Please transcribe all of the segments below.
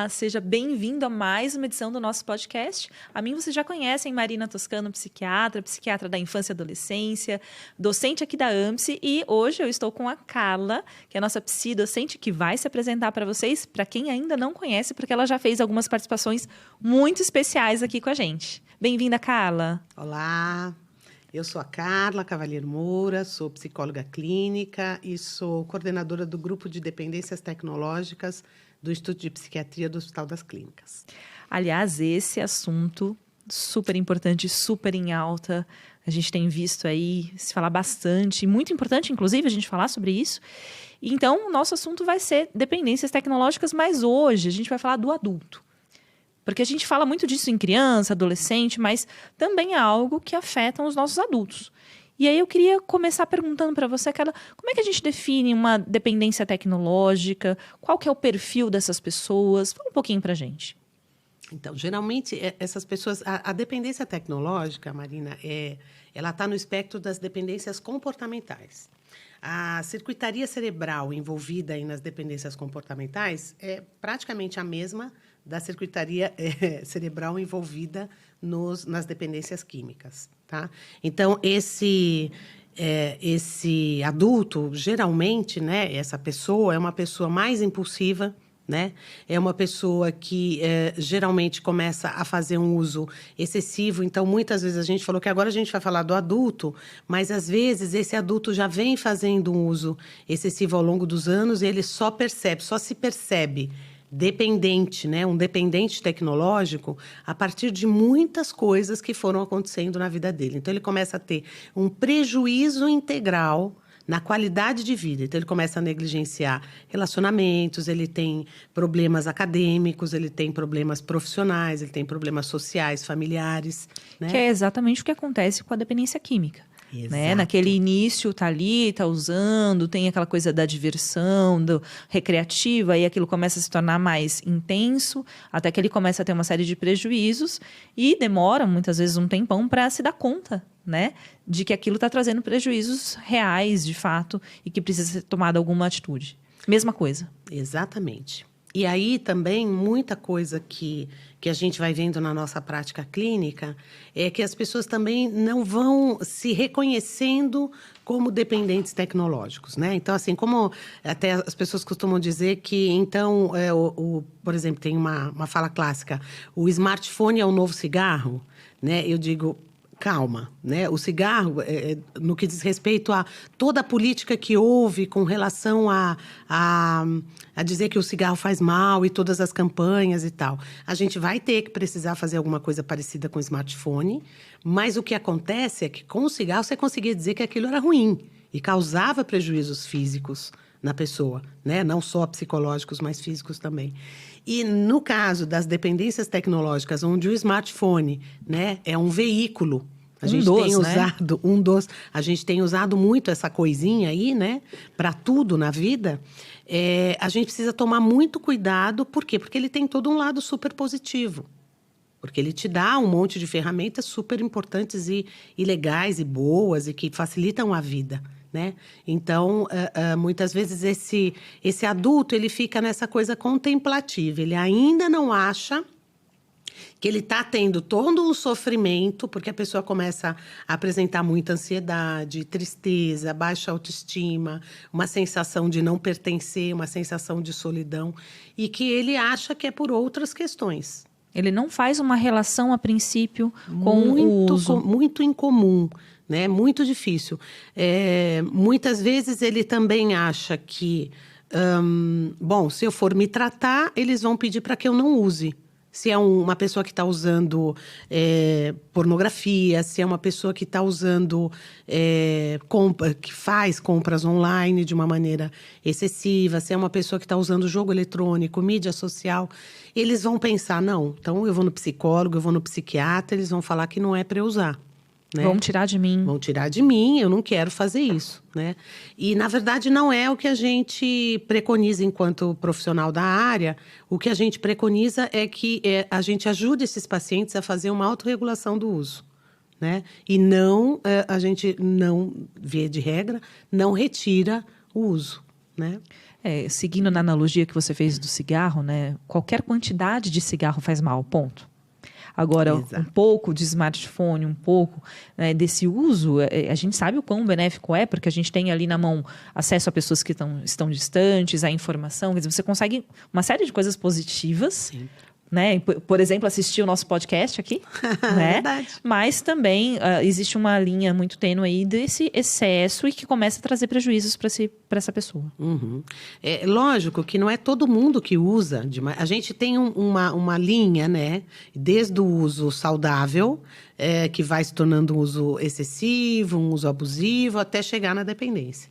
Olá, seja bem-vindo a mais uma edição do nosso podcast. A mim vocês já conhecem, Marina Toscano, psiquiatra da infância e adolescência, docente aqui da AMPSE, e hoje eu estou com a Carla, que é a nossa psi-docente, que vai se apresentar para vocês, para quem ainda não conhece, porque ela já fez algumas participações muito especiais aqui com a gente. Bem-vinda, Carla. Olá, eu sou a Carla Cavalheiro Moura, sou psicóloga clínica e sou coordenadora do Grupo de Dependências Tecnológicas do Instituto de Psiquiatria do Hospital das Clínicas. Aliás, esse assunto super importante, super em alta, a gente tem visto aí se falar bastante, muito importante, inclusive, a gente falar sobre isso. Então, o nosso assunto vai ser dependências tecnológicas, mas hoje a gente vai falar do adulto. Porque a gente fala muito disso em criança, adolescente, mas também é algo que afeta os nossos adultos. E aí eu queria começar perguntando para você, Carla, como é que a gente define uma dependência tecnológica? Qual que é o perfil dessas pessoas? Fala um pouquinho para a gente. Então, geralmente, essas pessoas... A dependência tecnológica, Marina, ela está no espectro das dependências comportamentais. A circuitaria cerebral envolvida aí nas dependências comportamentais é praticamente a mesma da circuitaria cerebral envolvida nas dependências químicas, tá? Então, esse adulto, geralmente, né, essa pessoa é uma pessoa mais impulsiva, né? É uma pessoa que geralmente começa a fazer um uso excessivo. Então, muitas vezes a gente falou que agora a gente vai falar do adulto, mas às vezes esse adulto já vem fazendo um uso excessivo ao longo dos anos e ele só se percebe dependente, né? Um dependente tecnológico a partir de muitas coisas que foram acontecendo na vida dele. Então, ele começa a ter um prejuízo integral na qualidade de vida. Então, ele começa a negligenciar relacionamentos, ele tem problemas acadêmicos, ele tem problemas profissionais, ele tem problemas sociais, familiares, né? Que é exatamente o que acontece com a dependência química. Né? Naquele início, tá ali, tá usando, tem aquela coisa da diversão, do recreativa, aí aquilo começa a se tornar mais intenso, até que ele começa a ter uma série de prejuízos e demora, muitas vezes, um tempão para se dar conta, né, de que aquilo está trazendo prejuízos reais, de fato, e que precisa ser tomada alguma atitude. Mesma coisa. Exatamente. E aí também muita coisa que a gente vai vendo na nossa prática clínica é que as pessoas também não vão se reconhecendo como dependentes tecnológicos, né? Então, assim, como até as pessoas costumam dizer que, então, por exemplo, tem uma fala clássica, o smartphone é o novo cigarro, né? Eu digo... Calma, né? O cigarro, no que diz respeito a toda a política que houve com relação a dizer que o cigarro faz mal e todas as campanhas e tal. A gente vai ter que precisar fazer alguma coisa parecida com o smartphone, mas o que acontece é que com o cigarro você conseguia dizer que aquilo era ruim e causava prejuízos físicos na pessoa, né? Não só psicológicos, mas físicos também. E no caso das dependências tecnológicas, onde o smartphone, né, é um veículo, a gente tem usado muito essa coisinha aí, né, para tudo na vida, a gente precisa tomar muito cuidado. Por quê? Porque ele tem todo um lado super positivo. Porque ele te dá um monte de ferramentas super importantes e legais e boas e que facilitam a vida, né? Então, muitas vezes esse adulto ele fica nessa coisa contemplativa. Ele ainda não acha que ele está tendo todo um sofrimento, porque a pessoa começa a apresentar muita ansiedade, tristeza, baixa autoestima, uma sensação de não pertencer, uma sensação de solidão, e que ele acha que é por outras questões. Ele não faz uma relação, a princípio, com o uso. Muito incomum, né? Muito difícil. Muitas vezes ele também acha que, bom, se eu for me tratar, eles vão pedir para que eu não use. Se é uma pessoa que está usando pornografia, se é uma pessoa que está usando, que faz compras online de uma maneira excessiva, se é uma pessoa que está usando jogo eletrônico, mídia social, eles vão pensar, não, então eu vou no psicólogo, eu vou no psiquiatra, eles vão falar que não é para eu usar. Né? Vão tirar de mim. Vão tirar de mim, eu não quero fazer isso, né? E, na verdade, não é o que a gente preconiza enquanto profissional da área. O que a gente preconiza é que a gente ajude esses pacientes a fazer uma autorregulação do uso, né? E não, a gente não, via de regra, não retira o uso, né? seguindo na analogia que você fez do cigarro, né? Qualquer quantidade de cigarro faz mal, ponto. Agora, Exato. um pouco de smartphone, um pouco, né, desse uso, a gente sabe o quão benéfico é, porque a gente tem ali na mão acesso a pessoas que estão distantes, a informação, quer dizer, você consegue uma série de coisas positivas. Sim. Né? Por exemplo, assistir o nosso podcast aqui, né? Verdade. Mas também existe uma linha muito tênue aí desse excesso e que começa a trazer prejuízos para essa pessoa. Uhum. É lógico que não é todo mundo que usa. A gente tem uma linha, né? Desde o uso saudável, que vai se tornando um uso excessivo, um uso abusivo, até chegar na dependência.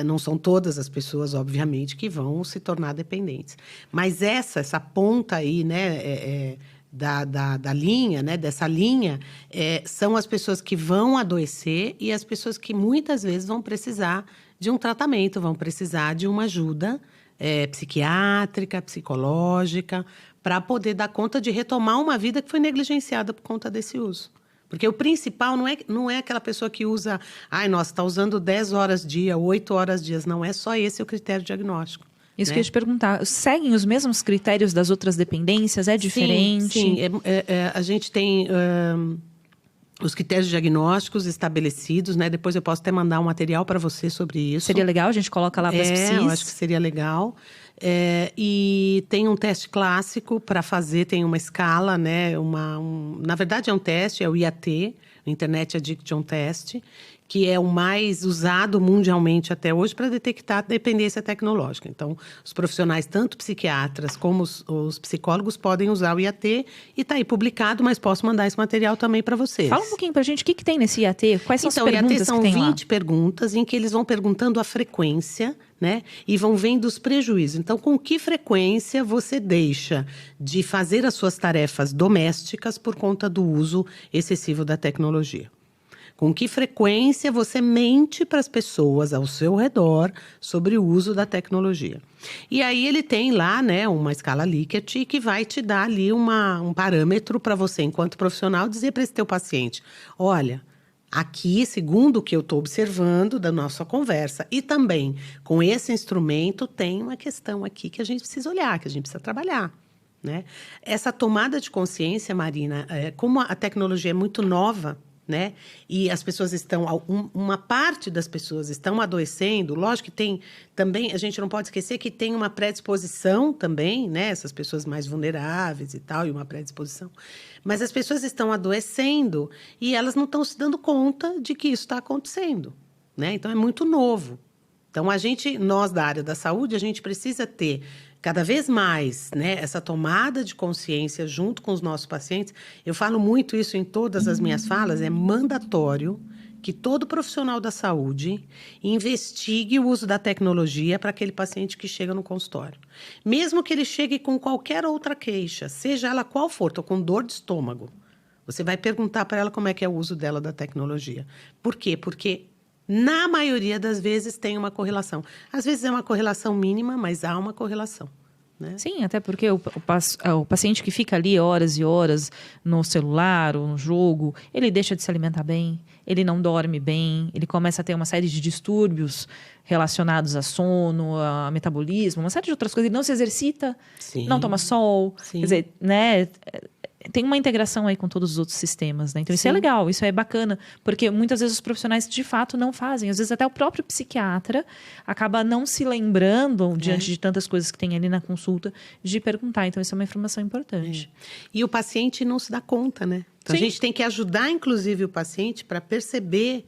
Não são todas as pessoas, obviamente, que vão se tornar dependentes. Mas essa ponta aí, né, da linha, né, dessa linha, são as pessoas que vão adoecer e as pessoas que muitas vezes vão precisar de um tratamento, vão precisar de uma ajuda psiquiátrica, psicológica, para poder dar conta de retomar uma vida que foi negligenciada por conta desse uso. Porque o principal não é aquela pessoa que usa... nossa, está usando 10 horas dia, 8 horas dia. Não é só esse o critério diagnóstico. Isso né? que eu ia te perguntar. Seguem os mesmos critérios das outras dependências? É diferente? Sim. A gente tem os critérios diagnósticos estabelecidos, né? Depois eu posso até mandar um material para você sobre isso. Seria legal? A gente coloca lá para as psis? Eu acho que seria legal. E tem um teste clássico para fazer, tem uma escala, né? Na verdade, é um teste, é o IAT, Internet Addiction Test, que é o mais usado mundialmente até hoje para detectar dependência tecnológica. Então, os profissionais, tanto psiquiatras como os psicólogos, podem usar o IAT e está aí publicado, mas posso mandar esse material também para vocês. Fala um pouquinho para a gente, o que tem nesse IAT? Quais são as perguntas IAT são que tem lá? 20 perguntas em que eles vão perguntando a frequência, né? E vão vendo os prejuízos. Então, com que frequência você deixa de fazer as suas tarefas domésticas por conta do uso excessivo da tecnologia? Com que frequência você mente para as pessoas ao seu redor sobre o uso da tecnologia? E aí ele tem lá, né, uma escala Likert que vai te dar ali um parâmetro para você, enquanto profissional, dizer para esse teu paciente: olha, aqui, segundo o que eu estou observando da nossa conversa, e também com esse instrumento, tem uma questão aqui que a gente precisa olhar, que a gente precisa trabalhar. Né? Essa tomada de consciência, Marina, como a tecnologia é muito nova, né? E as pessoas uma parte das pessoas estão adoecendo, lógico que tem também, a gente não pode esquecer que tem uma predisposição também, né? Essas pessoas mais vulneráveis e tal, e uma predisposição. Mas as pessoas estão adoecendo e elas não estão se dando conta de que isso está acontecendo, né? Então, é muito novo. Então, nós da área da saúde, a gente precisa ter cada vez mais, né, essa tomada de consciência junto com os nossos pacientes. Eu falo muito isso em todas as minhas falas, é mandatório que todo profissional da saúde investigue o uso da tecnologia para aquele paciente que chega no consultório. Mesmo que ele chegue com qualquer outra queixa, seja ela qual for, estou com dor de estômago, você vai perguntar para ela como é que é o uso dela da tecnologia. Por quê? Porque na maioria das vezes tem uma correlação. Às vezes é uma correlação mínima, mas há uma correlação. Né? Sim, até porque o paciente que fica ali horas e horas no celular ou no jogo, ele deixa de se alimentar bem, ele não dorme bem, ele começa a ter uma série de distúrbios relacionados a sono, a metabolismo, uma série de outras coisas. Ele não se exercita, Sim. não toma sol, Sim. quer dizer, né? Tem uma integração aí com todos os outros sistemas, né? Então, isso é legal, isso é bacana, porque muitas vezes os profissionais, de fato, não fazem. Às vezes, até o próprio psiquiatra acaba não se lembrando, diante de tantas coisas que tem ali na consulta, de perguntar. Então, isso é uma informação importante. E o paciente não se dá conta, né? Então, a gente tem que ajudar, inclusive, o paciente para perceber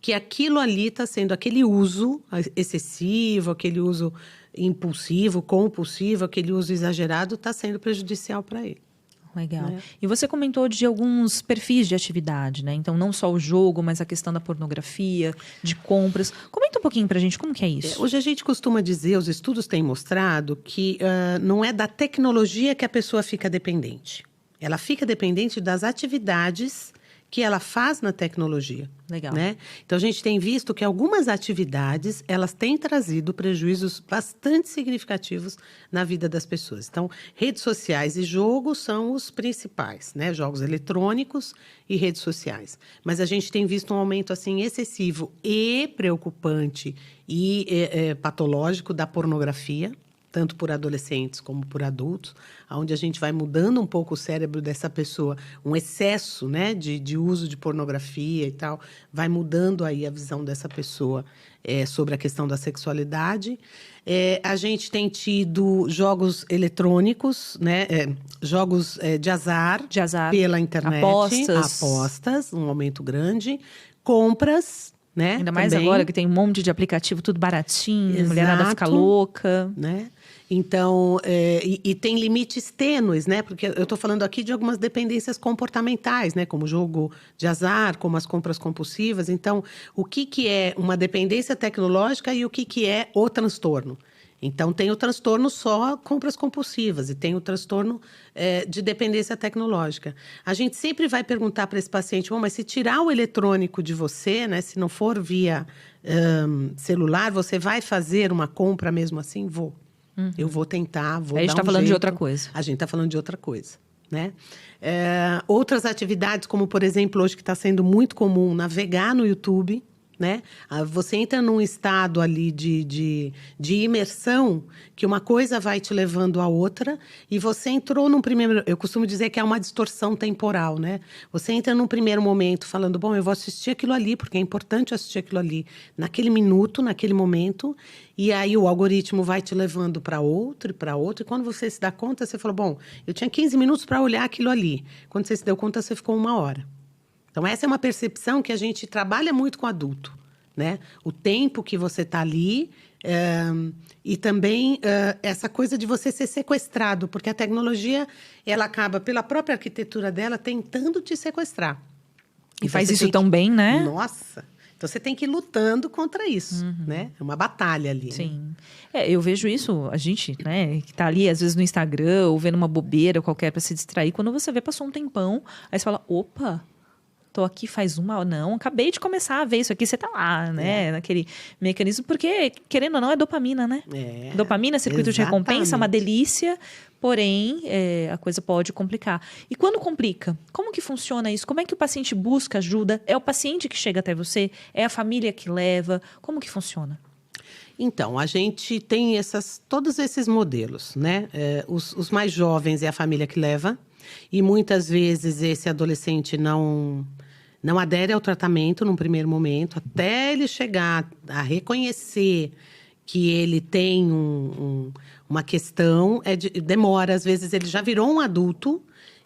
que aquilo ali está sendo aquele uso excessivo, aquele uso impulsivo, compulsivo, aquele uso exagerado, está sendo prejudicial para ele. Legal. E você comentou de alguns perfis de atividade, né? Então, não só o jogo, mas a questão da pornografia, de compras. Comenta um pouquinho pra gente, como que é isso? Hoje a gente costuma dizer, os estudos têm mostrado que não é da tecnologia que a pessoa fica dependente. Ela fica dependente das atividades que ela faz na tecnologia. Legal. Né? Então, a gente tem visto que algumas atividades, elas têm trazido prejuízos bastante significativos na vida das pessoas. Então, redes sociais e jogos são os principais, né? Jogos eletrônicos e redes sociais. Mas a gente tem visto um aumento, assim, excessivo e preocupante e patológico da pornografia, tanto por adolescentes como por adultos, onde a gente vai mudando um pouco o cérebro dessa pessoa, um excesso, né, de uso de pornografia e tal, vai mudando aí a visão dessa pessoa sobre a questão da sexualidade. A gente tem tido jogos eletrônicos, né, jogos de azar pela internet, apostas, um aumento grande, compras, né? Ainda mais também. Agora que tem um monte de aplicativo, tudo baratinho, Exato, mulherada fica louca. Né? Então, e tem limites tênues, né? Porque eu estou falando aqui de algumas dependências comportamentais, né? Como jogo de azar, como as compras compulsivas. Então, o que é uma dependência tecnológica e o que é o transtorno? Então, tem o transtorno só compras compulsivas e tem o transtorno de dependência tecnológica. A gente sempre vai perguntar para esse paciente, mas se tirar o eletrônico de você, né, se não for via celular, você vai fazer uma compra mesmo assim? Vou. Uhum. Eu vou tentar, vou dar um jeito. A gente está falando de outra coisa. A gente está falando de outra coisa. Né? Outras atividades, como, por exemplo, hoje que está sendo muito comum, navegar no YouTube. Né? Você entra num estado ali de imersão que uma coisa vai te levando à outra e você entrou num primeiro... Eu costumo dizer que é uma distorção temporal, né? Você entra num primeiro momento falando, eu vou assistir aquilo ali, porque é importante assistir aquilo ali naquele minuto, naquele momento, e aí o algoritmo vai te levando para outro, e quando você se dá conta, você falou, eu tinha 15 minutos para olhar aquilo ali. Quando você se deu conta, você ficou 1 hora. Então, essa é uma percepção que a gente trabalha muito com adulto, né? O tempo que você está ali e também essa coisa de você ser sequestrado, porque a tecnologia, ela acaba, pela própria arquitetura dela, tentando te sequestrar. E faz isso tão bem, né? Nossa! Então, você tem que ir lutando contra isso, né? É uma batalha ali. Sim. Né? Eu vejo isso, a gente, né, que tá ali, às vezes, no Instagram, ou vendo uma bobeira qualquer para se distrair. Quando você vê, passou um tempão, aí você fala, opa... Tô aqui faz 1 hora. Não, acabei de começar a ver isso aqui. Você tá lá, né? Naquele mecanismo. Porque, querendo ou não, é dopamina, né? Dopamina, circuito de recompensa, uma delícia. Porém, a coisa pode complicar. E quando complica? Como que funciona isso? Como é que o paciente busca ajuda? É o paciente que chega até você? É a família que leva? Como que funciona? Então, a gente tem todos esses modelos, né? Os mais jovens é a família que leva. E muitas vezes esse adolescente não adere ao tratamento num primeiro momento, até ele chegar a reconhecer que ele tem uma questão, demora. Às vezes ele já virou um adulto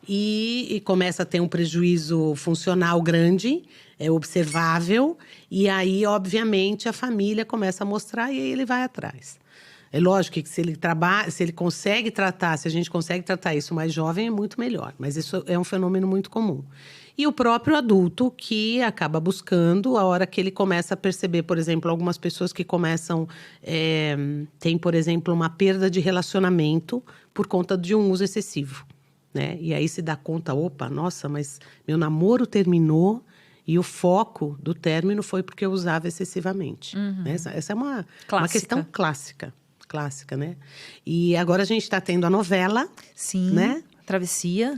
e começa a ter um prejuízo funcional grande, observável, e aí, obviamente, a família começa a mostrar e aí ele vai atrás. É lógico que se ele consegue tratar, se a gente consegue tratar isso mais jovem, é muito melhor. Mas isso é um fenômeno muito comum. E o próprio adulto que acaba buscando, a hora que ele começa a perceber, por exemplo, algumas pessoas que começam... tem, por exemplo, uma perda de relacionamento por conta de um uso excessivo. Né? E aí se dá conta, nossa, mas meu namoro terminou e o foco do término foi porque eu usava excessivamente. Uhum. Essa é uma questão clássica, né? E agora a gente está tendo a novela. Sim, né? Travessia.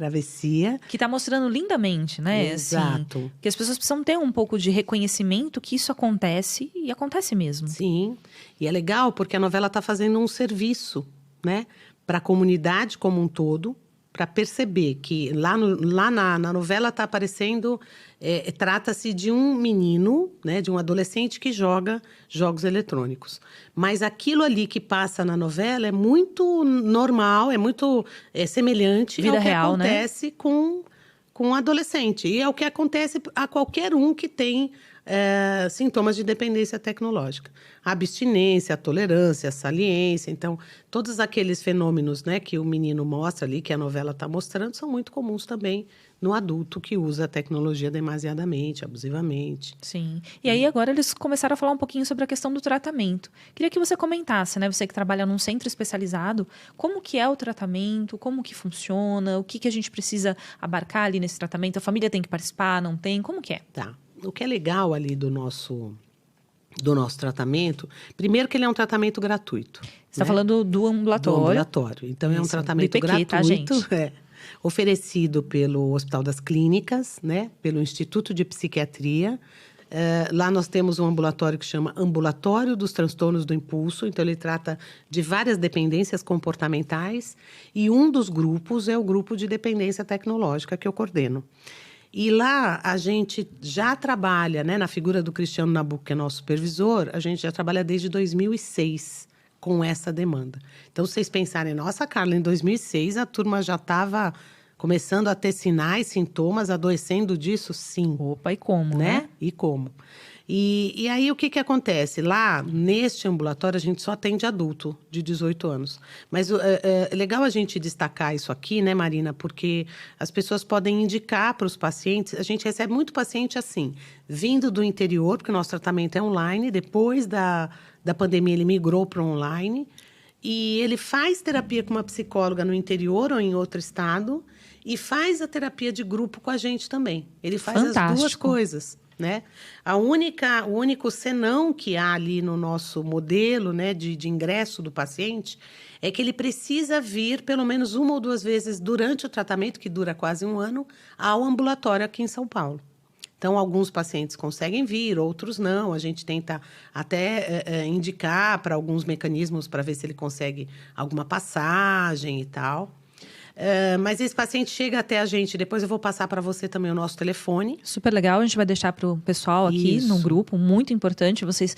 Que está mostrando lindamente, né? Exato. Assim, que as pessoas precisam ter um pouco de reconhecimento que isso acontece e acontece mesmo. Sim, e é legal porque a novela está fazendo um serviço, né? Para a comunidade como um todo, para perceber que lá na novela está aparecendo... trata-se de um menino, né, de um adolescente que joga jogos eletrônicos. Mas aquilo ali que passa na novela é muito normal, é muito semelhante Vida ao que real, acontece, né? com um adolescente. E é o que acontece a qualquer um que tem sintomas de dependência tecnológica. A abstinência, a tolerância, a saliência. Então, todos aqueles fenômenos, né, que o menino mostra ali, que a novela está mostrando, são muito comuns também no adulto que usa a tecnologia demasiadamente, abusivamente. Sim. E aí agora eles começaram a falar um pouquinho sobre a questão do tratamento. Queria que você comentasse, né? Você que trabalha num centro especializado, como que é o tratamento, como que funciona, o que que a gente precisa abarcar ali nesse tratamento? A família tem que participar, não tem? Como que é? Tá. O que é legal ali do nosso tratamento, primeiro que ele é um tratamento gratuito. Você está falando do ambulatório. Do ambulatório. Então, é um tratamento do IPQ, gratuito. Tá, gente? Oferecido pelo Hospital das Clínicas, né? Pelo Instituto de Psiquiatria. Lá nós temos um ambulatório que chama Ambulatório dos Transtornos do Impulso. Então, ele trata de várias dependências comportamentais. E um dos grupos é o grupo de dependência tecnológica que eu coordeno. E lá a gente já trabalha, né, na figura do Cristiano Nabuco, que é nosso supervisor, a gente já trabalha desde 2006 com essa demanda. Então, vocês pensarem, nossa, Carla, em 2006 a turma já estava começando a ter sinais, sintomas, adoecendo disso? Sim. Opa, e como, né? E como? E aí, o que acontece? Lá, neste ambulatório, a gente só atende adulto de 18 anos. Mas é legal a gente destacar isso aqui, né, Marina? Porque as pessoas podem indicar para os pacientes. A gente recebe muito paciente assim, vindo do interior, porque o nosso tratamento é online. Depois da pandemia, ele migrou para online. E ele faz terapia com uma psicóloga no interior ou em outro estado. E faz a terapia de grupo com a gente também. Ele faz Fantástico. As duas coisas. Né? O único senão que há ali no nosso modelo, né, de ingresso do paciente é que ele precisa vir pelo menos uma ou duas vezes durante o tratamento, que dura quase um ano, ao ambulatório aqui em São Paulo. Então, alguns pacientes conseguem vir, outros não. A gente tenta até indicar para alguns mecanismos para ver se ele consegue alguma passagem e tal. Mas esse paciente chega até a gente, depois eu vou passar para você também o nosso telefone. Super legal, a gente vai deixar para o pessoal aqui Isso. no grupo, muito importante. Vocês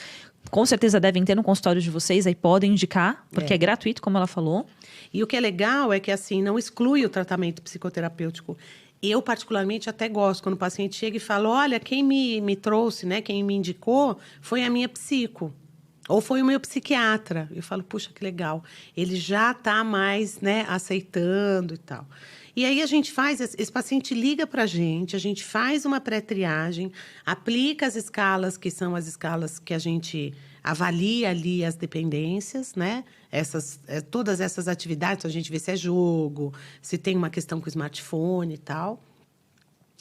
com certeza devem ter no consultório de vocês, aí podem indicar, porque é gratuito, como ela falou. E o que é legal é que assim, não exclui o tratamento psicoterapêutico. Eu, particularmente, até gosto quando o paciente chega e fala, olha, quem me trouxe, né, quem me indicou foi a minha psico. Ou foi o meu psiquiatra. Eu falo, puxa, que legal. Ele já está mais, né, aceitando e tal. E aí a gente faz, esse paciente liga para a gente faz uma pré-triagem, aplica as escalas, que são as escalas que a gente avalia ali as dependências, né? Todas essas atividades, a gente vê se é jogo, se tem uma questão com o smartphone e tal.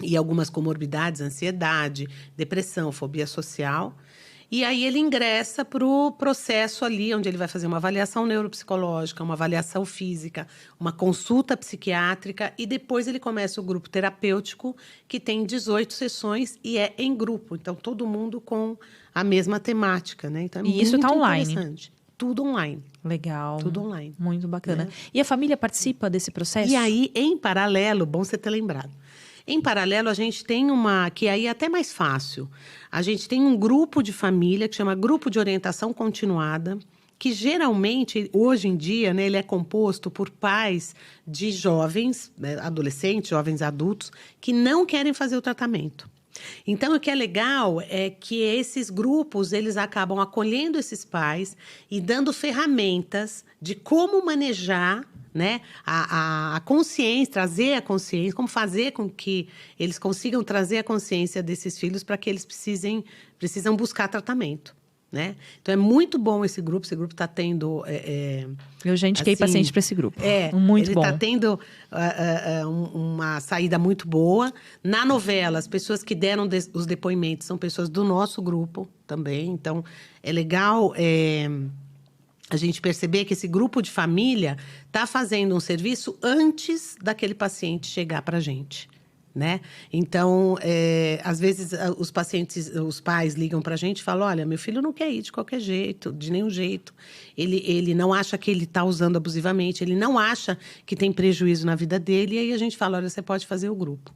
E algumas comorbidades, ansiedade, depressão, fobia social. E aí ele ingressa para o processo ali, onde ele vai fazer uma avaliação neuropsicológica, uma avaliação física, uma consulta psiquiátrica e depois ele começa o grupo terapêutico, que tem 18 sessões e é em grupo. Então, todo mundo com a mesma temática, né? Então, E isso está online? Tudo online. Legal. Tudo online. Muito bacana. Né? E a família participa desse processo? E aí, em paralelo, bom você ter lembrado. Em paralelo, a gente tem que aí é até mais fácil. A gente tem um grupo de família que chama Grupo de Orientação Continuada, que geralmente, hoje em dia, né, ele é composto por pais de jovens, né, adolescentes, jovens adultos, que não querem fazer o tratamento. Então, o que é legal é que esses grupos, eles acabam acolhendo esses pais e dando ferramentas de como manejar, né, a consciência, trazer a consciência, como fazer com que eles consigam trazer a consciência desses filhos para que eles precisam buscar tratamento, né? Então, é muito bom esse grupo está tendo... Eu já indiquei assim, paciente para esse grupo. Muito ele bom. Ele está tendo uma saída muito boa. Na novela, as pessoas que deram os depoimentos são pessoas do nosso grupo também. Então, é legal... a gente perceber que esse grupo de família está fazendo um serviço antes daquele paciente chegar para a gente, né? Então, às vezes, os pais ligam para a gente e falam, olha, meu filho não quer ir de qualquer jeito, de nenhum jeito. Ele não acha que ele está usando abusivamente, ele não acha que tem prejuízo na vida dele. E aí a gente fala, olha, você pode fazer o grupo.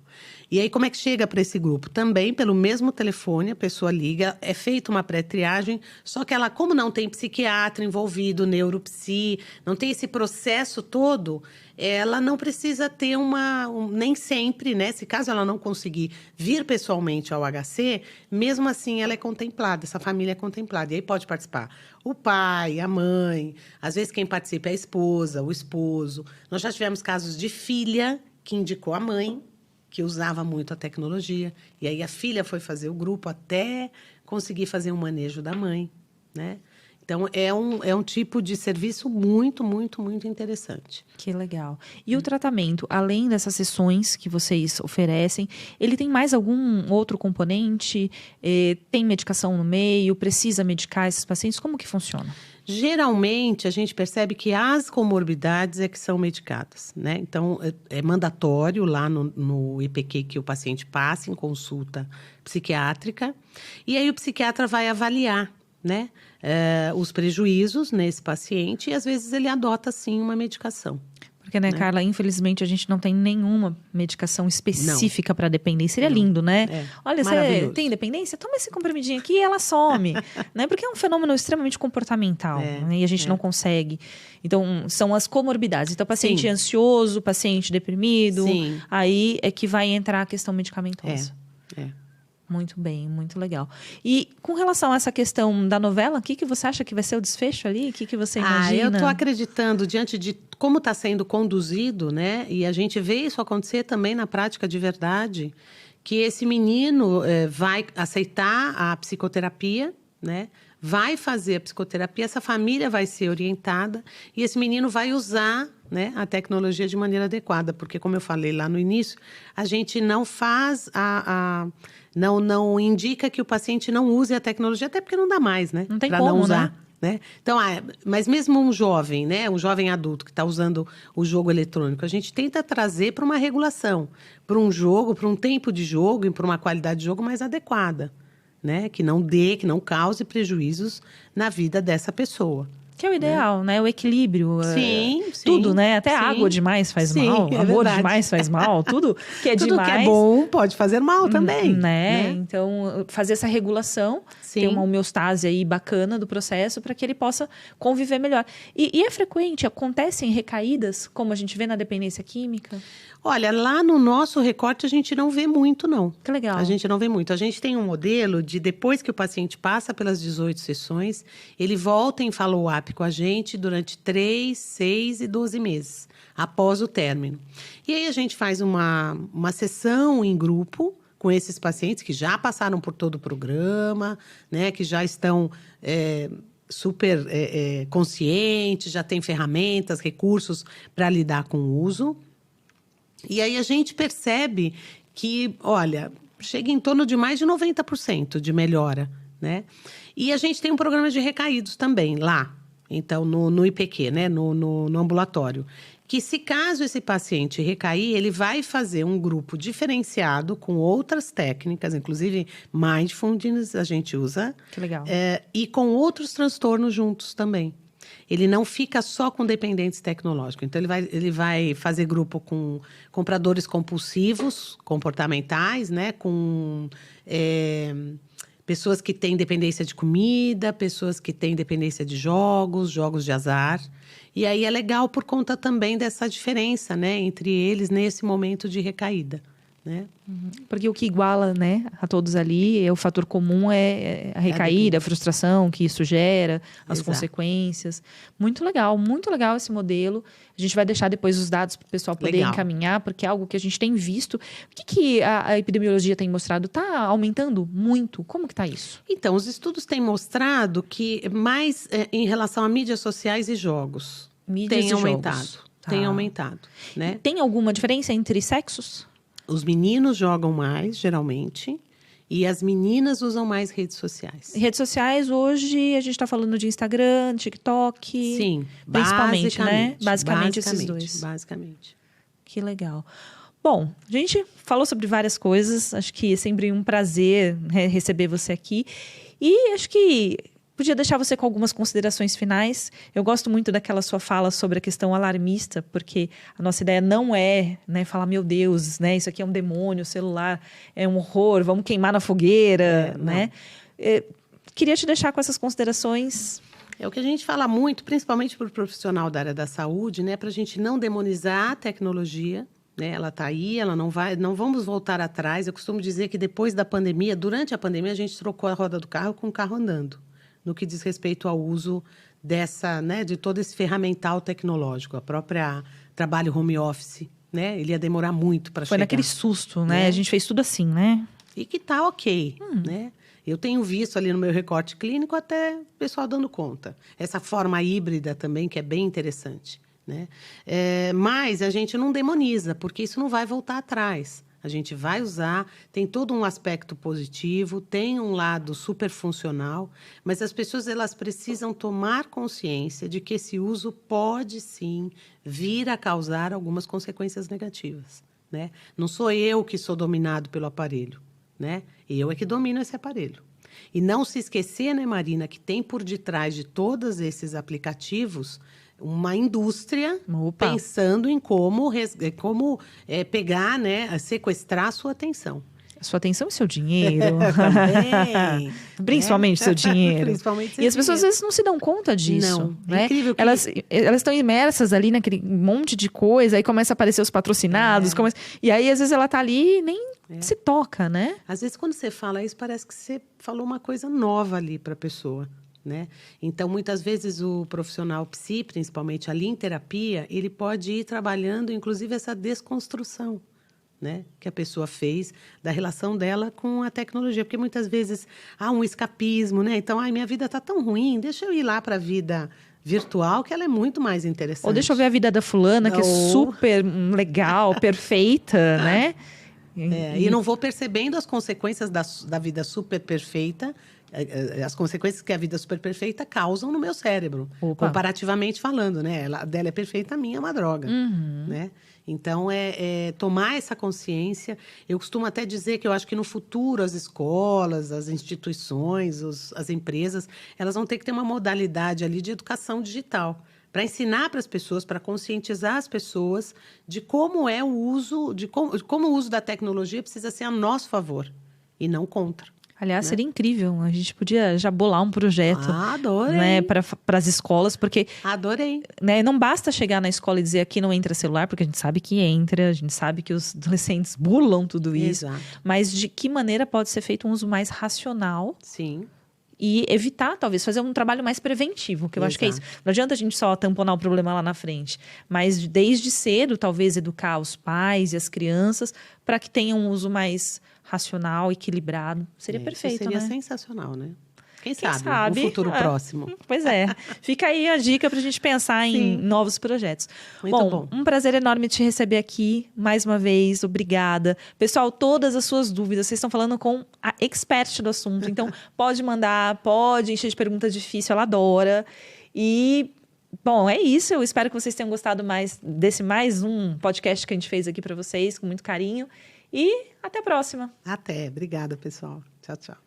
E aí, como é que chega para esse grupo? Também pelo mesmo telefone, a pessoa liga, é feita uma pré-triagem, só que ela, como não tem psiquiatra envolvido, neuropsi, não tem esse processo todo, ela não precisa ter nem sempre, né? Se caso ela não conseguir vir pessoalmente ao HC, mesmo assim ela é contemplada, essa família é contemplada. E aí pode participar o pai, a mãe, às vezes quem participa é a esposa, o esposo. Nós já tivemos casos de filha que indicou a mãe, que usava muito a tecnologia. E aí a filha foi fazer o grupo até conseguir fazer um manejo da mãe, né? Então, é um tipo de serviço muito, muito, muito interessante. Que legal. E o tratamento, além dessas sessões que vocês oferecem, ele tem mais algum outro componente? Tem medicação no meio? Precisa medicar esses pacientes? Como que funciona? Geralmente, a gente percebe que as comorbidades é que são medicadas, né? Então, é mandatório lá no IPQ que o paciente passe em consulta psiquiátrica. E aí, o psiquiatra vai avaliar, né, os prejuízos nesse paciente e, às vezes, ele adota, sim, uma medicação. Porque, né, Carla, infelizmente a gente não tem nenhuma medicação específica para dependência. Seria lindo, né? Olha, você tem dependência? Toma esse comprimidinho aqui e ela some. Né? Porque é um fenômeno extremamente comportamental, né? E a gente não consegue. Então, são as comorbidades. Então, paciente ansioso, paciente deprimido, aí é que vai entrar a questão medicamentosa. Muito bem, muito legal. E com relação a essa questão da novela, o que você acha que vai ser o desfecho ali? O que você imagina? Eu estou acreditando, diante de como está sendo conduzido, né? E a gente vê isso acontecer também na prática de verdade, que esse menino vai aceitar a psicoterapia, né? Vai fazer a psicoterapia, essa família vai ser orientada e esse menino vai usar, né, a tecnologia de maneira adequada. Porque, como eu falei lá no início, a gente não faz não indica que o paciente não use a tecnologia, até porque não dá mais, né? Não tem pra como, não usar, né? Então, mas mesmo um jovem, né? Um jovem adulto que está usando o jogo eletrônico, a gente tenta trazer para uma regulação, para um jogo, para um tempo de jogo e para uma qualidade de jogo mais adequada, né? Que não cause prejuízos na vida dessa pessoa. Que é o ideal, né? O equilíbrio. Sim. Tudo, né? Até água demais faz mal, amor demais faz mal, tudo que é tudo demais. Tudo que é bom pode fazer mal também. Né? Então, fazer essa regulação, ter uma homeostase aí bacana do processo para que ele possa conviver melhor. E é frequente? Acontecem recaídas, como a gente vê na dependência química? Olha, lá no nosso recorte a gente não vê muito, não. Que legal. A gente não vê muito. A gente tem um modelo de depois que o paciente passa pelas 18 sessões, ele volta em follow-up com a gente durante 3, 6 e 12 meses, após o término. E aí a gente faz uma sessão em grupo com esses pacientes que já passaram por todo o programa, né, que já estão super conscientes, já têm ferramentas, recursos para lidar com o uso. E aí a gente percebe que, olha, chega em torno de mais de 90% de melhora, né? E a gente tem um programa de recaídos também lá, então no IPQ, né? No ambulatório. Que se caso esse paciente recair, ele vai fazer um grupo diferenciado com outras técnicas, inclusive mindfulness a gente usa. Que legal. E com outros transtornos juntos também. Ele não fica só com dependentes tecnológicos. Então, ele vai fazer grupo com compradores compulsivos, comportamentais, né? Com pessoas que têm dependência de comida, pessoas que têm dependência de jogos de azar. E aí é legal por conta também dessa diferença, né? Entre eles nesse momento de recaída. Né? Porque o que iguala, né, a todos ali, o fator comum é a recaída, a frustração que isso gera, as consequências. Muito legal esse modelo. A gente vai deixar depois os dados para o pessoal poder encaminhar, porque é algo que a gente tem visto. O que a epidemiologia tem mostrado? Está aumentando muito? Como que está isso? Então, os estudos têm mostrado que mais em relação a mídias sociais e jogos. Tem aumentado. Tem aumentado, né? Tem alguma diferença entre sexos? Os meninos jogam mais, geralmente, e as meninas usam mais redes sociais. Redes sociais, hoje, a gente está falando de Instagram, TikTok. Sim, principalmente, né? Basicamente esses dois. Basicamente. Que legal. Bom, a gente falou sobre várias coisas. Acho que é sempre um prazer receber você aqui. E acho que podia deixar você com algumas considerações finais. Eu gosto muito daquela sua fala sobre a questão alarmista, porque a nossa ideia não é, né, falar, meu Deus, né, isso aqui é um demônio, o celular é um horror, vamos queimar na fogueira, né? Queria te deixar com essas considerações. É o que a gente fala muito, principalmente para o profissional da área da saúde, né? Para a gente não demonizar a tecnologia, né? Ela está aí, ela não vamos voltar atrás. Eu costumo dizer que depois da pandemia, durante a pandemia, a gente trocou a roda do carro com o carro andando, no que diz respeito ao uso dessa, né? De todo esse ferramental tecnológico, a própria trabalho home office, né? Ele ia demorar muito para chegar. Foi naquele susto, né? A gente fez tudo assim, né? E que tá ok, né? Eu tenho visto ali no meu recorte clínico até o pessoal dando conta. Essa forma híbrida também, que é bem interessante, né? Mas a gente não demoniza, porque isso não vai voltar atrás. A gente vai usar, tem todo um aspecto positivo, tem um lado super funcional, mas as pessoas elas precisam tomar consciência de que esse uso pode, sim, vir a causar algumas consequências negativas, né? Não sou eu que sou dominado pelo aparelho, né? Eu é que domino esse aparelho. E não se esquecer, né, Marina, que tem por detrás de todos esses aplicativos uma indústria pensando em como pegar, né, sequestrar a sua atenção. Sua atenção e seu dinheiro. Também. Principalmente seu dinheiro. Principalmente seu e as pessoas às vezes não se dão conta disso. Não. Né? É incrível que... Elas estão imersas ali naquele monte de coisa, aí começa a aparecer os patrocinados. E aí, às vezes, ela tá ali e nem se toca, né? Às vezes, quando você fala isso, parece que você falou uma coisa nova ali para a pessoa. Né? Então, muitas vezes, o profissional psi, principalmente ali em terapia, ele pode ir trabalhando, inclusive, essa desconstrução, né? Que a pessoa fez da relação dela com a tecnologia. Porque, muitas vezes, há um escapismo, né? Então, minha vida está tão ruim, deixa eu ir lá para a vida virtual, que ela é muito mais interessante. Ou deixa eu ver a vida da fulana, que é super legal, perfeita, né? E não vou percebendo as consequências da vida super perfeita, as consequências que a vida super perfeita causam no meu cérebro. Comparativamente falando, né? Ela dela é perfeita, a minha é uma droga. Né? Então, tomar essa consciência. Eu costumo até dizer que eu acho que no futuro as escolas, as instituições, as empresas, elas vão ter que ter uma modalidade ali de educação digital, para ensinar para as pessoas, para conscientizar as pessoas de como é o uso, de como o uso da tecnologia precisa ser a nosso favor e não contra. Aliás, né? Seria incrível. A gente podia já bolar um projeto. Adorei. Né, para as escolas, porque... Adorei. Né, não basta chegar na escola e dizer aqui não entra celular, porque a gente sabe que entra, a gente sabe que os adolescentes burlam tudo isso. Exato. Mas de que maneira pode ser feito um uso mais racional? Sim. E evitar, talvez, fazer um trabalho mais preventivo, que eu acho que é isso. Não adianta a gente só tamponar o problema lá na frente, mas desde cedo, talvez, educar os pais e as crianças para que tenham um uso mais racional, equilibrado. Seria perfeito, seria né? Sensacional, né? Quem sabe? No futuro próximo. Pois é. Fica aí a dica para a gente pensar em novos projetos. Muito bom. Um prazer enorme te receber aqui. Mais uma vez, obrigada. Pessoal, todas as suas dúvidas, vocês estão falando com a expert do assunto. Então, pode mandar, pode encher de perguntas difíceis, ela adora. E, bom, é isso. Eu espero que vocês tenham gostado desse mais um podcast que a gente fez aqui para vocês, com muito carinho. E até a próxima. Até. Obrigada, pessoal. Tchau, tchau.